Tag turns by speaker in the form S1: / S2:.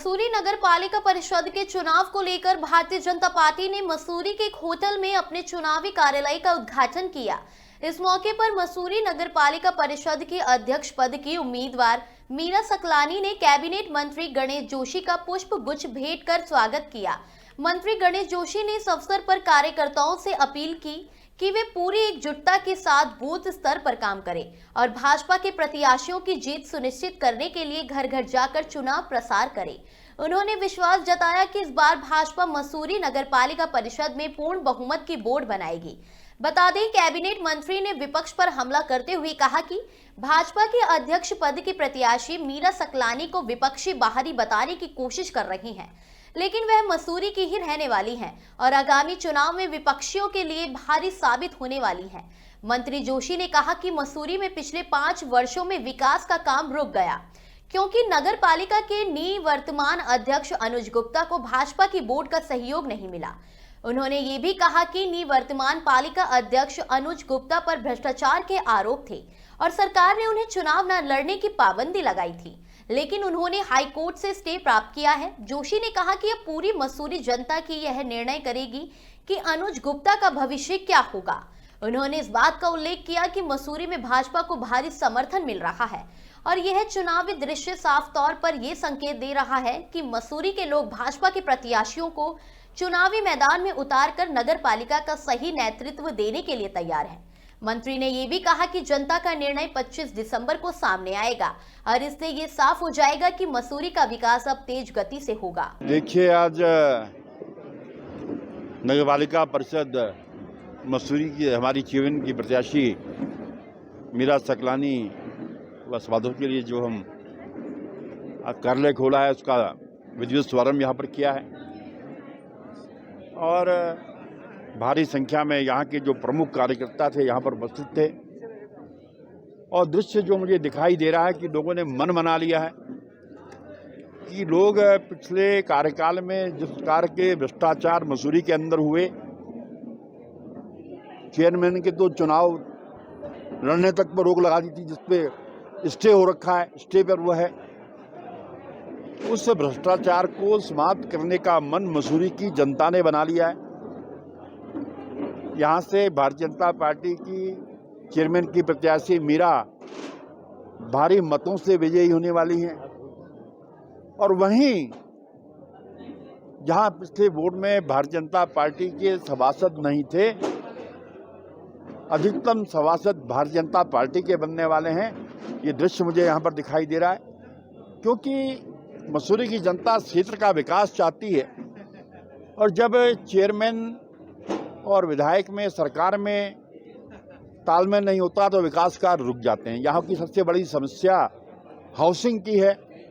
S1: मसूरी नगर पालिका परिषद के चुनाव को लेकर भारतीय जनता पार्टी ने मसूरी के एक होटल में अपने चुनावी कार्यालय का उद्घाटन किया। इस मौके पर मसूरी नगर पालिका परिषद के अध्यक्ष पद की उम्मीदवार मीरा सकलानी ने कैबिनेट मंत्री गणेश जोशी का पुष्प गुच्छ भेंट कर स्वागत किया। मंत्री गणेश जोशी ने इस अवसर पर कार्यकर्ताओं से अपील की कि वे पूरी एकजुटता के साथ बूथ स्तर पर काम करें और भाजपा के प्रत्याशियों की जीत सुनिश्चित करने के लिए घर घर जाकर चुनाव प्रसार करें। उन्होंने विश्वास जताया कि इस बार भाजपा मसूरी नगर पालिका परिषद में पूर्ण बहुमत की बोर्ड बनाएगी। बता दें, कैबिनेट मंत्री ने विपक्ष पर हमला करते हुए कहा कि भाजपा के अध्यक्ष पद की प्रत्याशी मीरा सकलानी को विपक्षी बाहरी बताने की कोशिश कर रही हैं, लेकिन वह मसूरी की ही रहने वाली हैं और आगामी चुनाव में विपक्षियों के लिए भारी साबित होने वाली हैं। मंत्री जोशी ने कहा कि मसूरी में पिछले 5 वर्षों में विकास का काम रुक गया क्योंकि नगर पालिका के निवर्तमान अध्यक्ष अनुज गुप्ता को भाजपा की बोर्ड का सहयोग नहीं मिला। उन्होंने ये भी कहा कि निवर्तमान पालिका अध्यक्ष अनुज गुप्ता पर भ्रष्टाचार के आरोप थे और सरकार ने उन्हें चुनाव न लड़ने की पाबंदी लगाई थी, लेकिन उन्होंने हाई कोर्ट से स्टे प्राप्त किया है। जोशी ने कहा कि अब पूरी मसूरी जनता की यह निर्णय करेगी कि अनुज गुप्ता का भविष्य क्या होगा। उन्होंने इस बात का उल्लेख किया कि मसूरी में भाजपा को भारी समर्थन मिल रहा है और यह चुनावी दृश्य साफ तौर पर यह संकेत दे रहा है कि मसूरी के लोग भाजपा के प्रत्याशियों को चुनावी मैदान में उतारकर नगर पालिका का सही नेतृत्व देने के लिए तैयार है। मंत्री ने ये भी कहा कि जनता का निर्णय 25 दिसंबर को सामने आएगा और इससे ये साफ हो जाएगा कि मसूरी का विकास अब तेज गति से होगा।
S2: देखिए, आज नगर पालिका परिषद मसूरी की हमारी चेयरमैन की प्रत्याशी मीरा सकलानी व स्वागत के लिए जो हम कार्यालय खोला है उसका विधिवत शुभारंभ यहाँ पर किया है और भारी संख्या में यहाँ के जो प्रमुख कार्यकर्ता थे यहाँ पर उपस्थित थे और दृश्य जो मुझे दिखाई दे रहा है कि लोगों ने मन बना लिया है कि लोग पिछले कार्यकाल में जिस प्रकार के भ्रष्टाचार मसूरी के अंदर हुए, चेयरमैन के तो चुनाव लड़ने तक पर रोक लगा दी थी, जिसपे स्टे हो रखा है, स्टे पर वो है, उस भ्रष्टाचार को समाप्त करने का मन मसूरी की जनता ने बना लिया है। यहाँ से भारतीय जनता पार्टी की चेयरमैन की प्रत्याशी मीरा भारी मतों से विजयी होने वाली हैं और वहीं जहाँ पिछले वोट में भारतीय जनता पार्टी के सभासद नहीं थे, अधिकतम सभासद भारतीय जनता पार्टी के बनने वाले हैं। ये दृश्य मुझे यहाँ पर दिखाई दे रहा है क्योंकि मसूरी की जनता क्षेत्र का विकास चाहती है और जब चेयरमैन और विधायक में, सरकार में तालमेल नहीं होता तो विकास कार्य रुक जाते हैं। यहाँ की सबसे बड़ी समस्या हाउसिंग की है